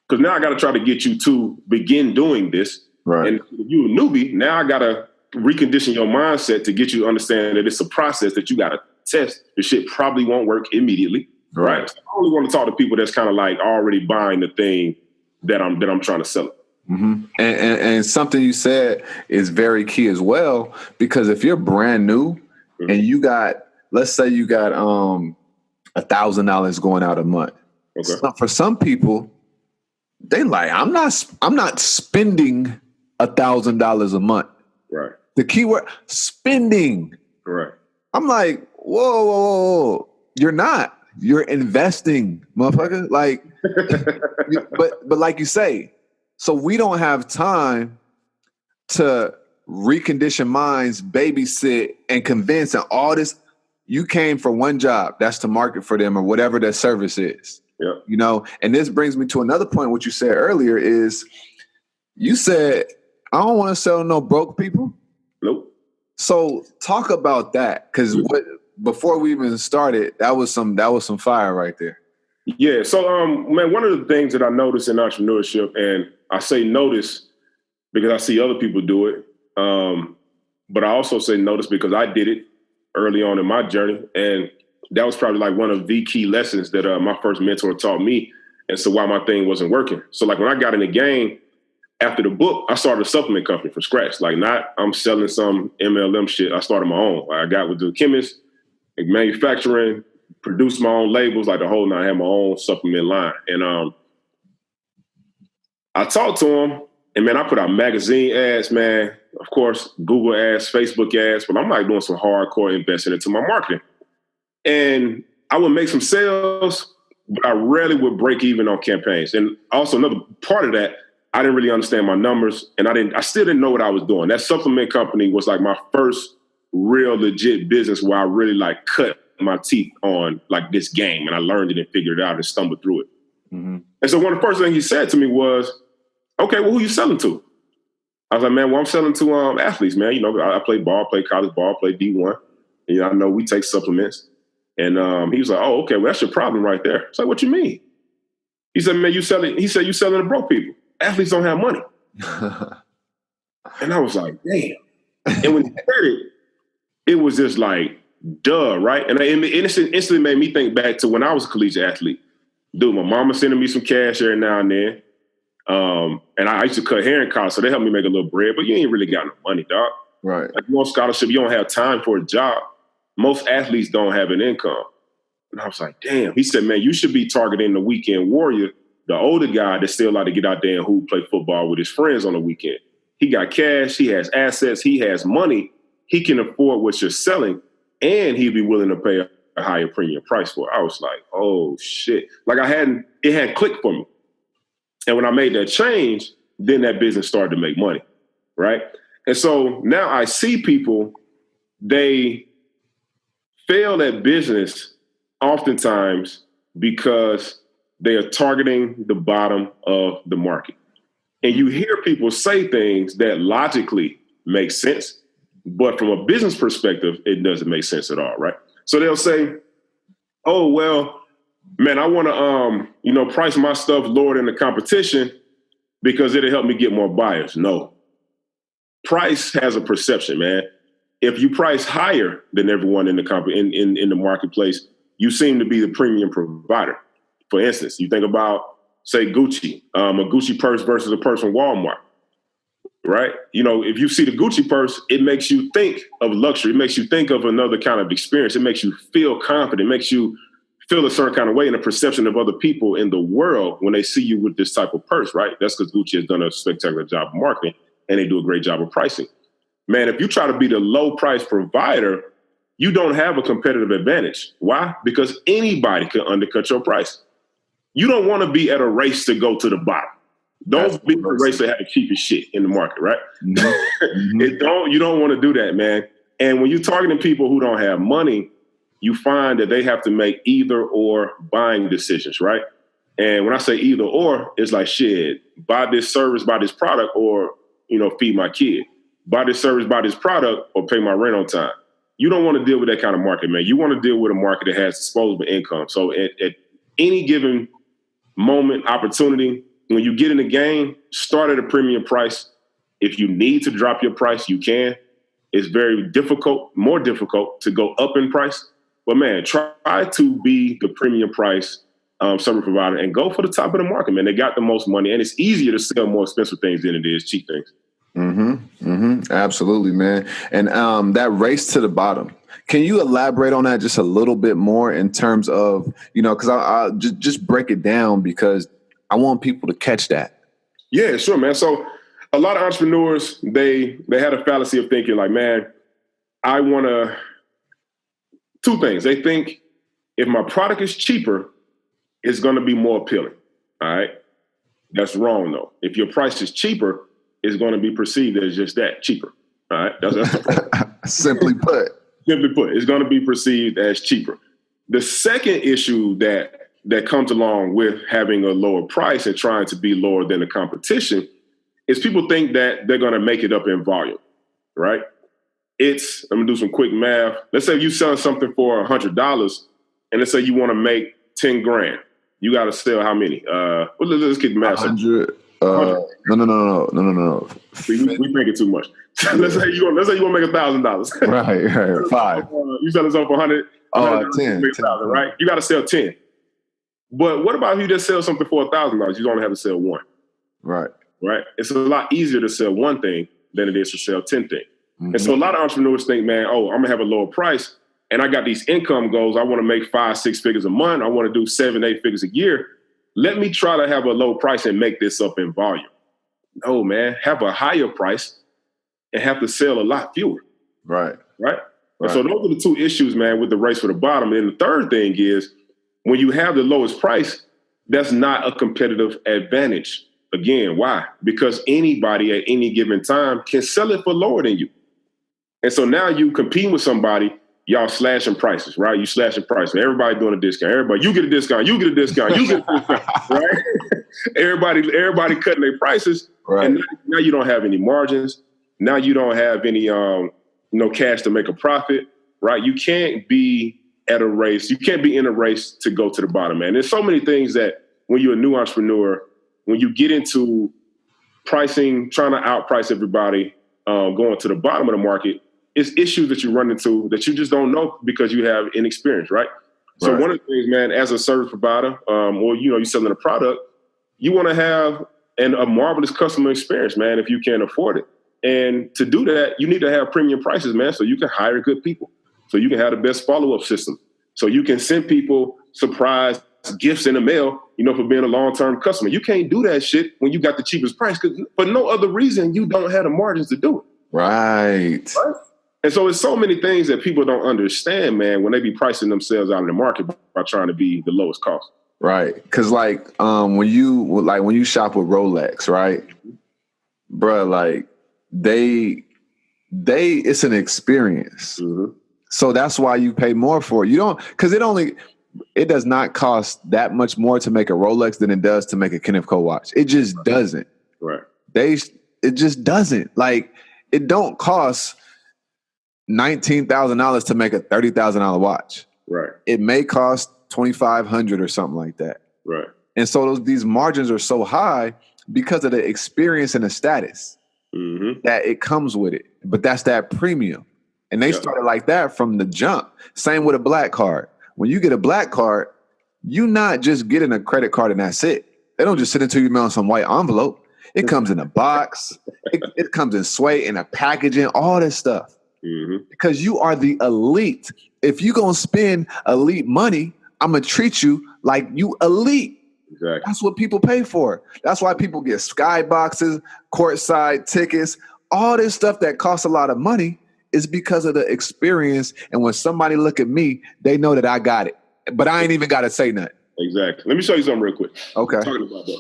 Because now I got to try to get you to begin doing this. Right. And if you're a newbie, now I got to recondition your mindset to get you to understand that it's a process that you got to test. The shit probably won't work immediately. Right. So I only want to talk to people that's kind of like already buying the thing that I'm trying to sell. Mm-hmm. And something you said is very key as well, because if you're brand new and you got, let's say you got $1,000 going out a month. Okay. So for some people, they like, I'm not spending $1,000 a month. Right. The keyword spending. Right. I'm like, whoa. You're not. You're investing, motherfucker. Like, but like you say, so we don't have time to recondition minds, babysit, and convince and all this. You came for one job. That's to market for them or whatever their service is. Yeah. You know, and this brings me to another point. What you said earlier is you said, I don't want to sell no broke people. Nope. So talk about that. Because before we even started, that was some fire right there. Yeah. So, man, one of the things that I noticed in entrepreneurship, and I say notice because I see other people do it, but I also say notice because I did it early on in my journey, and that was probably like one of the key lessons that my first mentor taught me, and so why my thing wasn't working. So, like when I got in the game after the book, I started a supplement company from scratch. Like not I'm selling some MLM shit. I started my own. I got with the chemist, manufacturing, produced my own labels, like the whole nine. I had my own supplement line. And I talked to him, and man, I put out magazine ads, man, of course, Google ads, Facebook ads, but I'm like doing some hardcore investing into my marketing. And I would make some sales, but I rarely would break even on campaigns. And also another part of that, I didn't really understand my numbers, and I still didn't know what I was doing. That supplement company was like my first real legit business where I really like cut my teeth on like this game, and I learned it and figured it out and stumbled through it. Mm-hmm. And so one of the first things he said to me was, okay, well, who you selling to? I was like, man, well, I'm selling to athletes, man. You know, I play ball, play college ball, play D1. And, you know, I know we take supplements. And he was like, oh, okay, well, that's your problem right there. It's like, what you mean? He said, man, you selling to broke people. Athletes don't have money. And I was like, damn. And when he said it was just like, duh, right? And it instantly made me think back to when I was a collegiate athlete. Dude, my mama sending me some cash every now and then. And I used to cut hair in college, so they helped me make a little bread, but you ain't really got no money, dog. Right. Like you on scholarship, you don't have time for a job. Most athletes don't have an income. And I was like, damn. He said, man, you should be targeting the weekend warrior, the older guy that's still allowed to get out there and hoop, play football with his friends on the weekend. He got cash, he has assets, he has money, he can afford what you're selling, and he'd be willing to pay a higher premium price for it. I was like, oh shit. Like it hadn't clicked for me. And when I made that change, then that business started to make money, right? And so now I see people, they fail at business oftentimes because they are targeting the bottom of the market. And you hear people say things that logically make sense, but from a business perspective, it doesn't make sense at all, right? So they'll say, oh, well, man, I want to, price my stuff lower than the competition because it'll help me get more buyers. No. Price has a perception, man. If you price higher than everyone in the in the marketplace, you seem to be the premium provider. For instance, you think about, say, Gucci, a Gucci purse versus a purse from Walmart, right? You know, if you see the Gucci purse, it makes you think of luxury. It makes you think of another kind of experience. It makes you feel confident. It makes you feel a certain kind of way in the perception of other people in the world when they see you with this type of purse, right? That's because Gucci has done a spectacular job of marketing and they do a great job of pricing. Man, if you try to be the low price provider, you don't have a competitive advantage. Why? Because anybody can undercut your price. You don't want to be at a race to go to the bottom. Don't be a race to have the cheapest shit in the market, right? Mm-hmm. You don't want to do that, man. And when you're targeting people who don't have money, you find that they have to make either or buying decisions, right? And when I say either or, it's like, shit, buy this service, buy this product, or, feed my kid. Buy this service, buy this product, or pay my rent on time. You don't want to deal with that kind of market, man. You want to deal with a market that has disposable income. So at any given moment, opportunity, when you get in the game, start at a premium price. If you need to drop your price, you can. It's very difficult, more difficult to go up in price. But man, try to be the premium price service provider and go for the top of the market, man. They got the most money, and it's easier to sell more expensive things than it is cheap things. Absolutely, man. And that race to the bottom. Can you elaborate on that just a little bit more in terms of, because I just break it down because I want people to catch that. Yeah, sure, man. So a lot of entrepreneurs, they had a fallacy of thinking like, man, I want to, two things. They think if my product is cheaper, it's going to be more appealing. All right. That's wrong, though. If your price is cheaper, it's going to be perceived as just that, cheaper. All right. That's the Simply put, it's going to be perceived as cheaper. The second issue that comes along with having a lower price and trying to be lower than the competition is people think that they're going to make it up in volume, right? I'm going to do some quick math. Let's say you're selling something for $100, and let's say you want to make 10 grand. You got to sell how many? Let's get the math. 100. No. We thinking too much. let's say you want to make $1,000. Right. 5. You selling something for 100. 10. Right? You got to sell 10. But what about if you just sell something for $1,000? You only have to sell one. Right. It's a lot easier to sell one thing than it is to sell 10 things. And so a lot of entrepreneurs think, man, I'm going to have a lower price. And I got these income goals. I want to make 5-6 figures a month. I want to do 7-8 figures a year. Let me try to have a low price and make this up in volume. No, man, have a higher price and have to sell a lot fewer. Right. And so those are the two issues, man, with the race for the bottom. And the third thing is when you have the lowest price, that's not a competitive advantage. Again, why? Because anybody at any given time can sell it for lower than you. And so now you competing with somebody, y'all slashing prices, right? You slashing prices. Everybody doing a discount. Everybody, you get a discount, you get a discount, you get a discount, right? Everybody cutting their prices. Right. And now you don't have any margins. Now you don't have any cash to make a profit, right? You can't be at a race. You can't be in a race to go to the bottom, man. There's so many things that when you're a new entrepreneur, when you get into pricing, trying to outprice everybody, going to the bottom of the market, it's issues that you run into that you just don't know because you have inexperience, right? So one of the things, man, as a service provider, or you're selling a product, you want to have a marvelous customer experience, man, if you can afford it. And to do that, you need to have premium prices, man, so you can hire good people, so you can have the best follow-up system, so you can send people surprise gifts in the mail, for being a long-term customer. You can't do that shit when you got the cheapest price, because for no other reason, you don't have the margins to do it. Right? And so it's so many things that people don't understand, man, when they be pricing themselves out in the market by trying to be the lowest cost. Right. Because when you shop with Rolex, right, bruh, like they it's an experience. So that's why you pay more for it. You don't, because it does not cost that much more to make a Rolex than it does to make a Kenneth Cole watch. It just doesn't. Right. It just doesn't. Like, it don't cost $19,000 to make a $30,000 watch. Right. It may cost $2,500 or something like that. Right. And so these margins are so high because of the experience and the status that it comes with it. But that's that premium. And they started like that from the jump. Same with a black card. When you get a black card, you're not just getting a credit card and that's it. They don't just send it to you in some white envelope. It comes in a box. It comes in suede, in a packaging, all this stuff. Because you are the elite. If you're going to spend elite money, I'm going to treat you like you elite. Exactly. That's what people pay for. That's why people get skyboxes, courtside tickets, all this stuff that costs a lot of money is because of the experience. And when somebody look at me, they know that I got it. But I ain't even got to say nothing. Exactly. Let me show you something real quick. Okay. Talking about that.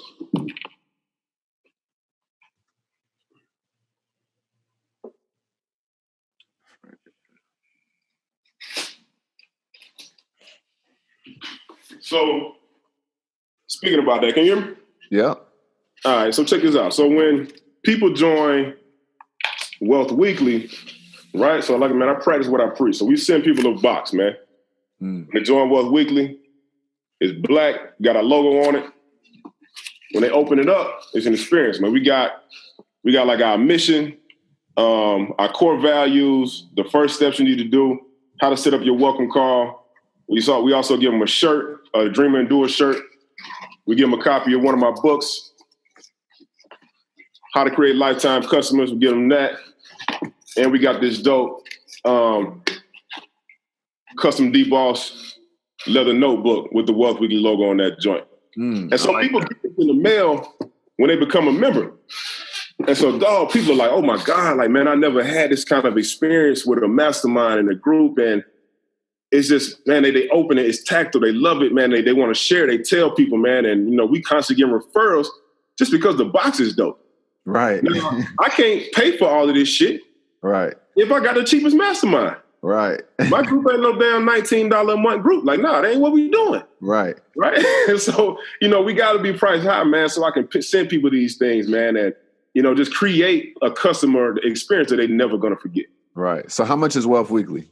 So, speaking about that, can you hear me? Yeah. All right, so check this out. So when people join Wealth Weekly, right? So man, I practice what I preach. So we send people a box, man. When they join Wealth Weekly, it's black, got our logo on it. When they open it up, it's an experience, man. We got like our mission, our core values, the first steps you need to do, how to set up your welcome call, We also give them a shirt, a Dream and Endure shirt. We give them a copy of one of my books, How to Create Lifetime Customers. We give them that. And we got this dope custom D-Boss leather notebook with the Wealth Weekly logo on that joint. And so people get it in the mail when they become a member. And so, people are like, oh my God, like, man, I never had this kind of experience with a mastermind in a group. And it's just, man, they open it, it's tactile, they love it, man. They want to share, they tell people, man. And, we constantly get referrals just because the box is dope. Right. Now, I can't pay for all of this shit. Right. If I got the cheapest mastermind. Right. My group ain't no damn $19 a month group. Like, nah, that ain't what we doing. Right. Right. And so, we got to be priced high, man, so I can send people these things, man, and, just create a customer experience that they're never going to forget. Right. So how much is Wealth Weekly?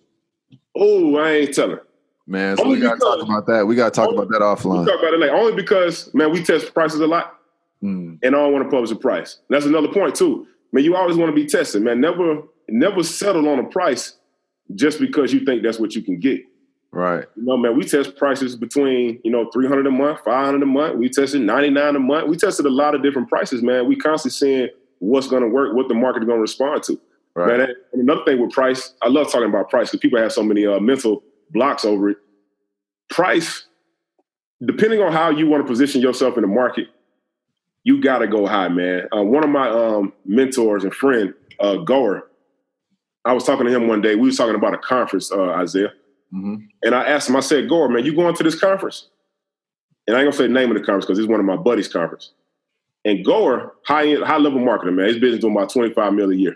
Oh, I ain't telling. Man, so we got to talk about that. We got to talk about that offline. We talk about it later. Only because, man, we test prices a lot, and I don't want to publish a price. And that's another point, too. Man, you always want to be tested, man. Never settle on a price just because you think that's what you can get. Right. Man, we test prices between, $300 a month, $500 a month. We tested $99 a month. We tested a lot of different prices, man. We constantly seeing what's going to work, what the market is going to respond to. Right. Man, and another thing with price, I love talking about price because people have so many mental blocks over it. Price, depending on how you want to position yourself in the market, you got to go high, man. One of my mentors and friend, Goer, I was talking to him one day. We was talking about a conference, Isaiah. Mm-hmm. And I asked him, I said, Gore, man, you going to this conference? And I ain't gonna say the name of the conference because it's one of my buddies' conference. And Gore, high-level marketer, man, his business doing about $25 million a year.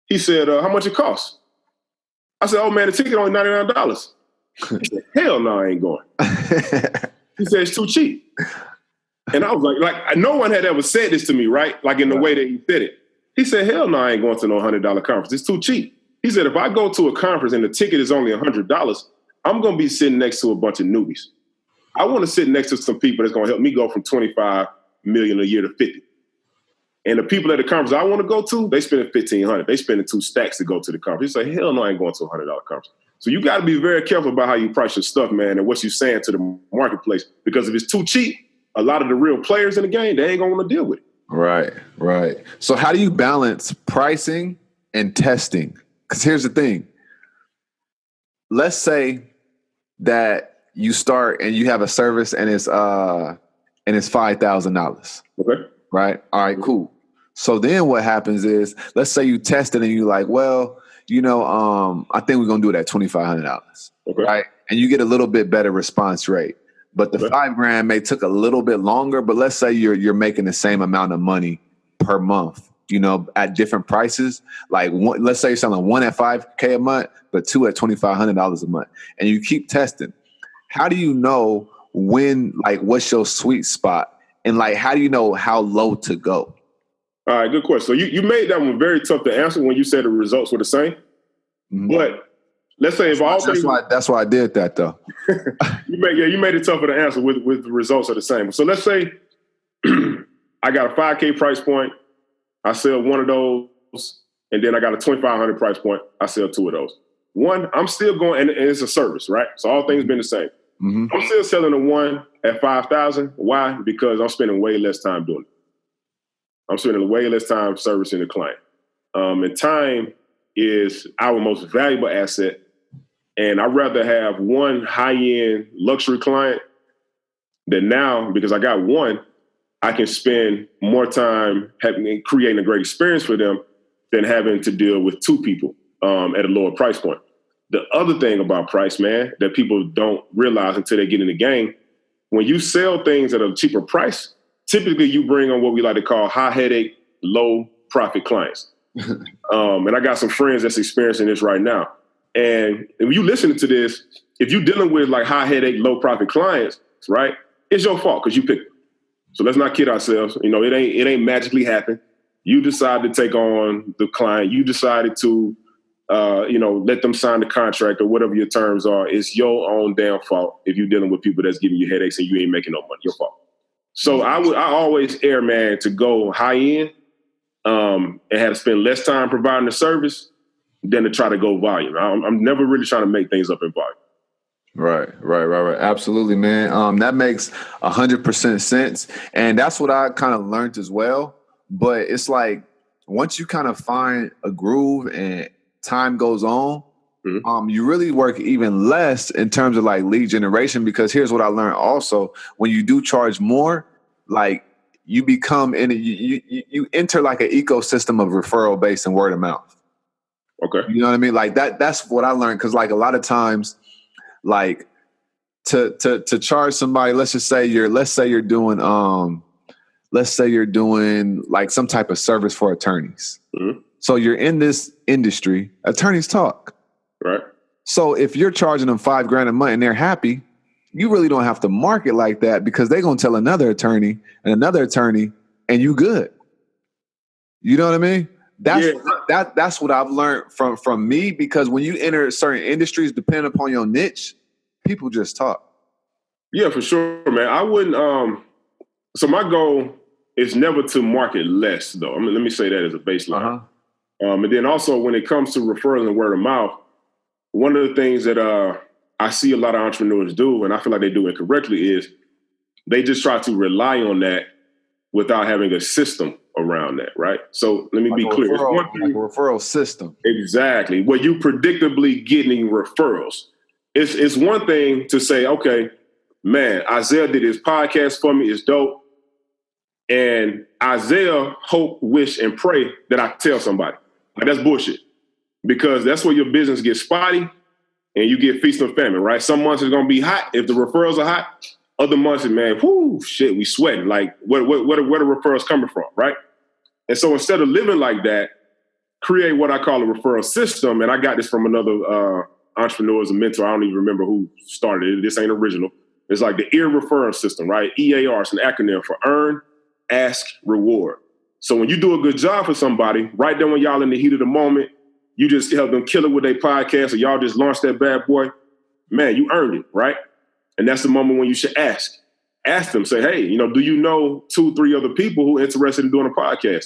He said, how much it costs? I said, oh, man, the ticket only $99. He said, hell no, I ain't going. He said, it's too cheap. And I was like, no one had ever said this to me, right? Like in the way that he said it. He said, hell no, I ain't going to no $100 conference. It's too cheap. He said, if I go to a conference and the ticket is only $100, I'm going to be sitting next to a bunch of newbies. I want to sit next to some people that's going to help me go from $25 million a year to 50. And the people at the conference I want to go to, they spending $1,500. They spending 2 stacks to go to the conference. He said, hell no, I ain't going to a $100 conference. So you got to be very careful about how you price your stuff, man, and what you're saying to the marketplace. Because if it's too cheap, a lot of the real players in the game, they ain't going to want to deal with it. Right, right. So how do you balance pricing and testing? Because here's the thing. Let's say that you start and you have a service and it's $5,000. Okay. Right? All right, cool. So then what happens is, let's say you test it and you're like, well, I think we're gonna do it at $2,500. Okay. Right? And you get a little bit better response rate. But the $5,000 may took a little bit longer, but let's say you're making the same amount of money per month, at different prices. Like let's say you're selling 1 at $5,000 a month, but 2 at $2,500 a month. And you keep testing. How do you know what's your sweet spot? And how do you know how low to go? All right, good question. So you made that one very tough to answer when you said the results were the same. Mm-hmm. But let's say that's why I did that though. you made it tougher to answer with the results are the same. So let's say I got a $5,000 price point. I sell one of those, and then I got a $2,500 price point. I sell 2 of those. One, I'm still going, and it's a service, right? So all things been the same. Mm-hmm. I'm still selling the one at $5,000. Why? Because I'm spending way less time doing it. I'm spending way less time servicing the client. And time is our most valuable asset. And I'd rather have one high-end luxury client that now, because I got one, I can spend more time creating a great experience for them than having to deal with 2 people at a lower price point. The other thing about price, man, that people don't realize until they get in the game, when you sell things at a cheaper price, typically you bring on what we like to call high headache, low profit clients. And I got some friends that's experiencing this right now. And when you listening to this, if you're dealing with high headache, low profit clients, right, it's your fault because you picked them. So let's not kid ourselves. It ain't magically happen. You decided to take on the client. You decided to, let them sign the contract or whatever your terms are. It's your own damn fault if you're dealing with people that's giving you headaches and you ain't making no money. Your fault. So I always err, man, to go high end and have to spend less time providing the service than to try to go volume. I'm never really trying to make things up in volume. Right. Absolutely, man. That makes 100% sense. And that's what I kind of learned as well. But it's like once you kind of find a groove and time goes on, you really work even less in terms of like lead generation, because here's what I learned also. When you do charge more, like you become you enter like an ecosystem of referral based and word of mouth. Okay. You know what I mean? Like that's what I learned. Cause like a lot of times, like to charge somebody, let's say you're doing like some type of service for attorneys. So you're in this industry, attorneys talk. Right. So if you're charging them $5,000 a month and they're happy, you really don't have to market like that, because they're going to tell another attorney and another attorney and you good. You know what I mean? That's what I've learned from me, because when you enter certain industries, depending upon your niche, people just talk. Yeah, for sure, man. I wouldn't. So my goal is never to market less, though. I mean, let me say that as a baseline. And then also when it comes to referral and word of mouth, one of the things that I see a lot of entrepreneurs do, and I feel like they do it correctly, is they just try to rely on that without having a system around that, right? So let me be clear. Like a referral system. Exactly. Where you predictably getting referrals. It's one thing to say, okay, man, Isaiah did his podcast for me. It's dope. And Isaiah hope, wish, and pray that I tell somebody. Like, that's bullshit. Because that's where your business gets spotty and you get feast and famine, right? Some months it's going to be hot if the referrals are hot. Other months, man, whoo, shit, we sweating. Like, where the referrals coming from, right? And so instead of living like that, create what I call a referral system. And I got this from another entrepreneur as a mentor. I don't even remember who started it. This ain't original. It's like the EAR referral system, right? EAR is an acronym for earn, ask, reward. So when you do a good job for somebody, right then when y'all in the heat of the moment, you just help them kill it with their podcast, or y'all just launched that bad boy, man, you earned it, right? And that's the moment when you should ask. Ask them, say, hey, do you know 2-3 other people who are interested in doing a podcast?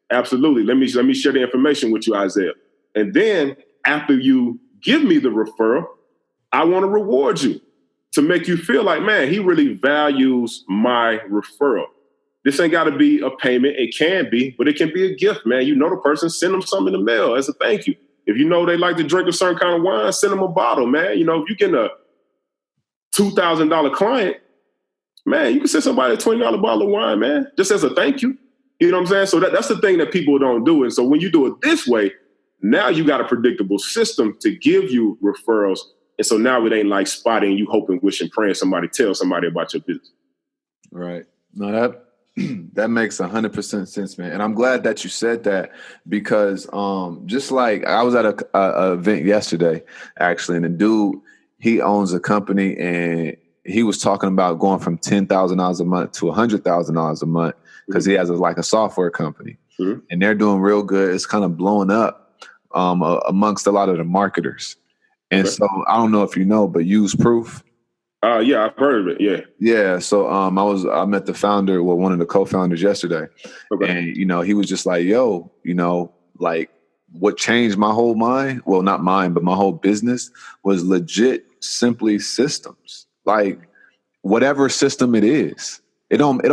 Absolutely. Let me share the information with you, Isaiah. And then after you give me the referral, I want to reward you to make you feel like, man, he really values my referral. This ain't got to be a payment. It can be, but it can be a gift, man. You know the person, send them something in the mail as a thank you. If you know they like to drink a certain kind of wine, send them a bottle, man. If you get a $2,000 client, man, you can send somebody a $20 bottle of wine, man, just as a thank you. You know what I'm saying? So that's the thing that people don't do. And so when you do it this way, now you got a predictable system to give you referrals. And so now it ain't like spotting, you hoping, wishing, praying somebody tell somebody about your business. Right. No, that makes 100% sense, man. And I'm glad that you said that, because just like I was at a event yesterday, actually, and the dude, he owns a company, and he was talking about going from $10,000 a month to $100,000 a month, because he has a software company, and they're doing real good. It's kind of blowing up amongst a lot of the marketers. And so I don't know if you know, but Use Proof. Yeah, I've heard of it. Yeah. Yeah. So I met the founder, one of the co-founders yesterday. Okay. And, he was just like, yo, like what changed my whole mind? Well, not mine, but my whole business was legit simply systems. Like whatever system it is. It don't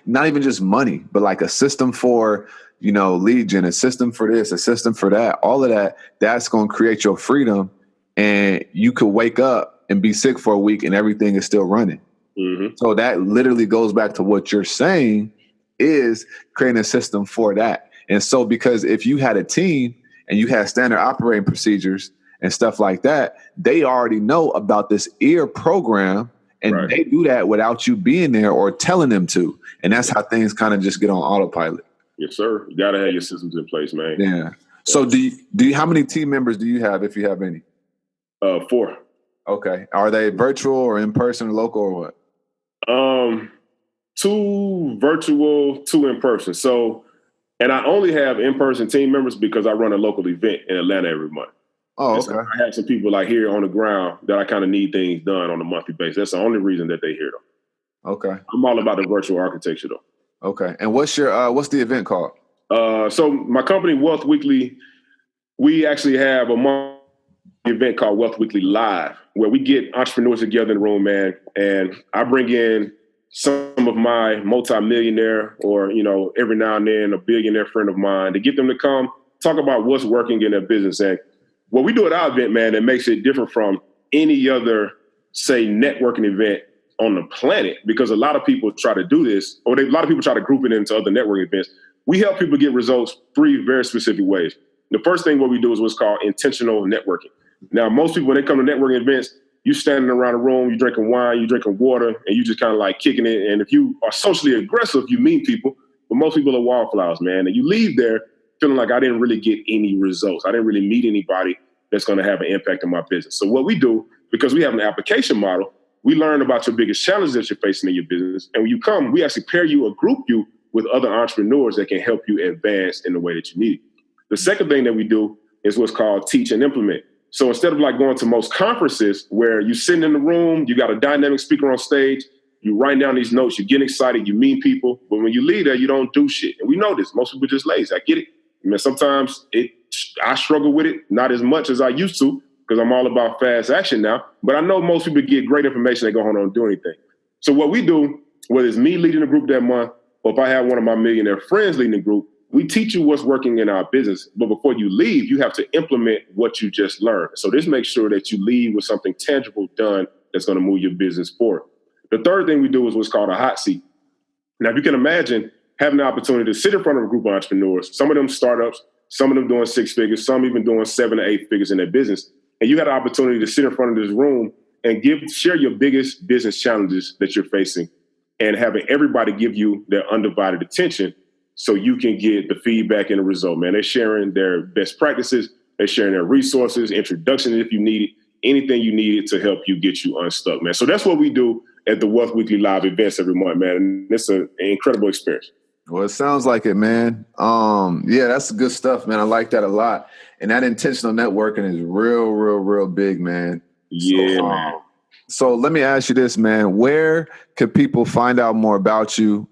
not even just money, but like a system for, lead gen, a system for this, a system for that, all of that, that's going to create your freedom. And you could wake up and be sick for a week and everything is still running. Mm-hmm. So that literally goes back to what you're saying, is creating a system for that. And so because if you had a team and you had standard operating procedures and stuff like that, they already know about this EAR program, and they do that without you being there or telling them to. And that's how things kind of just get on autopilot. Yes, sir. You got to have your systems in place, man. Yeah. So do you how many team members do you have, if you have any? 4. Okay. Are they virtual or in person or local or what? 2 virtual, 2 in person. So, and I only have in-person team members because I run a local event in Atlanta every month. Oh, okay. So I have some people like here on the ground that I kind of need things done on a monthly basis. That's the only reason that they here though. Okay. I'm all about the virtual architecture though. Okay. And what's the event called? So my company, Wealth Weekly, we actually have a month event called Wealth Weekly Live, where we get entrepreneurs together in the room, man, and I bring in some of my multi-millionaire or, every now and then a billionaire friend of mine to get them to come talk about what's working in their business. And what we do at our event, man, that makes it different from any other, say, networking event on the planet, because a lot of people try to do this, or a lot of people try to group it into other networking events. We help people get results 3 very specific ways. The first thing what we do is what's called intentional networking. Now, most people, when they come to networking events, you standing around a room, you drinking wine, you drinking water, and you just kind of like kicking it. And if you are socially aggressive, you meet people, but most people are wallflowers, man. And you leave there feeling like I didn't really get any results. I didn't really meet anybody that's going to have an impact on my business. So what we do, because we have an application model, we learn about your biggest challenges that you're facing in your business. And when you come, we actually pair you or group you with other entrepreneurs that can help you advance in the way that you need. The second thing that we do is what's called teach and implement. So instead of like going to most conferences where you sitting in the room, you got a dynamic speaker on stage, you write down these notes, you get excited, you meet people, but when you leave there, you don't do shit. And we know this. Most people are just lazy. I get it. I mean, sometimes I struggle with it, not as much as I used to, because I'm all about fast action now. But I know most people get great information, they go home and don't do anything. So what we do, whether it's me leading the group that month, or if I have one of my millionaire friends leading the group, we teach you what's working in our business. But before you leave, you have to implement what you just learned. So this makes sure that you leave with something tangible done that's going to move your business forward. The third thing we do is what's called a hot seat. Now, if you can imagine having the opportunity to sit in front of a group of entrepreneurs, some of them startups, some of them doing 6 figures, some even doing 7 or 8 figures in their business. And you had the opportunity to sit in front of this room and share your biggest business challenges that you're facing, and having everybody give you their undivided attention so you can get the feedback and the result, man. They're sharing their best practices. They're sharing their resources, introductions if you need it, anything you need to help you get you unstuck, man. So that's what we do at the Wealth Weekly Live events every month, man. And it's an incredible experience. Well, it sounds like it, man. Yeah, that's good stuff, man. I like that a lot. And that intentional networking is real big, man. Yeah, man. So let me ask you this, man. Where could people find out more about you,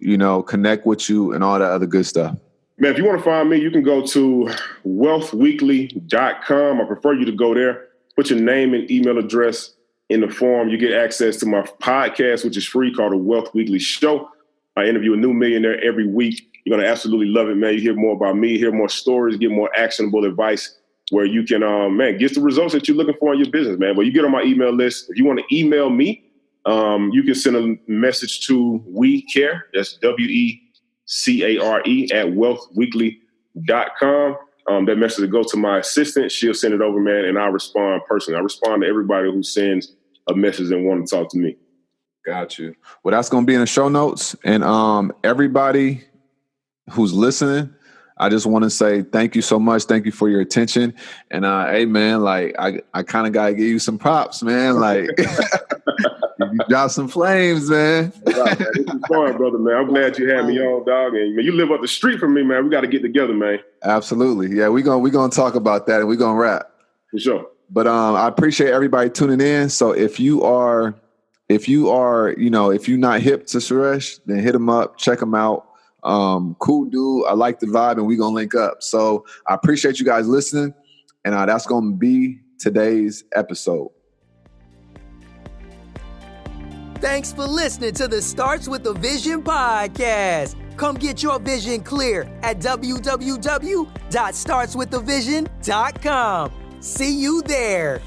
connect with you and all that other good stuff? Man, if you want to find me, you can go to wealthweekly.com. I prefer you to go there. Put your name and email address in the form. You get access to my podcast, which is free, called The Wealth Weekly Show. I interview a new millionaire every week. You're going to absolutely love it, man. You hear more about me, hear more stories, get more actionable advice where you can, get the results that you're looking for in your business, man. But you get on my email list. If you want to email me, you can send a message to WeCare. That's WeCare at wealthweekly.com. That message will go to my assistant. She'll send it over, man, and I'll respond personally. I respond to everybody who sends a message and want to talk to me. Got you. Well, that's going to be in the show notes. And everybody who's listening, I just want to say thank you so much. Thank you for your attention. And hey, man, like I kind of got to give you some props, man. Like you dropped some flames, man. Right, man. This is fun, brother, man. I'm glad you had me on, dog. And man, you live up the street from me, man. We got to get together, man. Absolutely. Yeah, we're gonna talk about that, and we're gonna wrap. For sure. But I appreciate everybody tuning in. So if you are, if you're not hip to Suresh, then hit him up, check him out. Cool dude. I like the vibe, and we're gonna link up. So I appreciate you guys listening, and that's gonna be today's episode. Thanks for listening to the Starts with a Vision podcast. Come get your vision clear at www.startswithavision.com. See you there.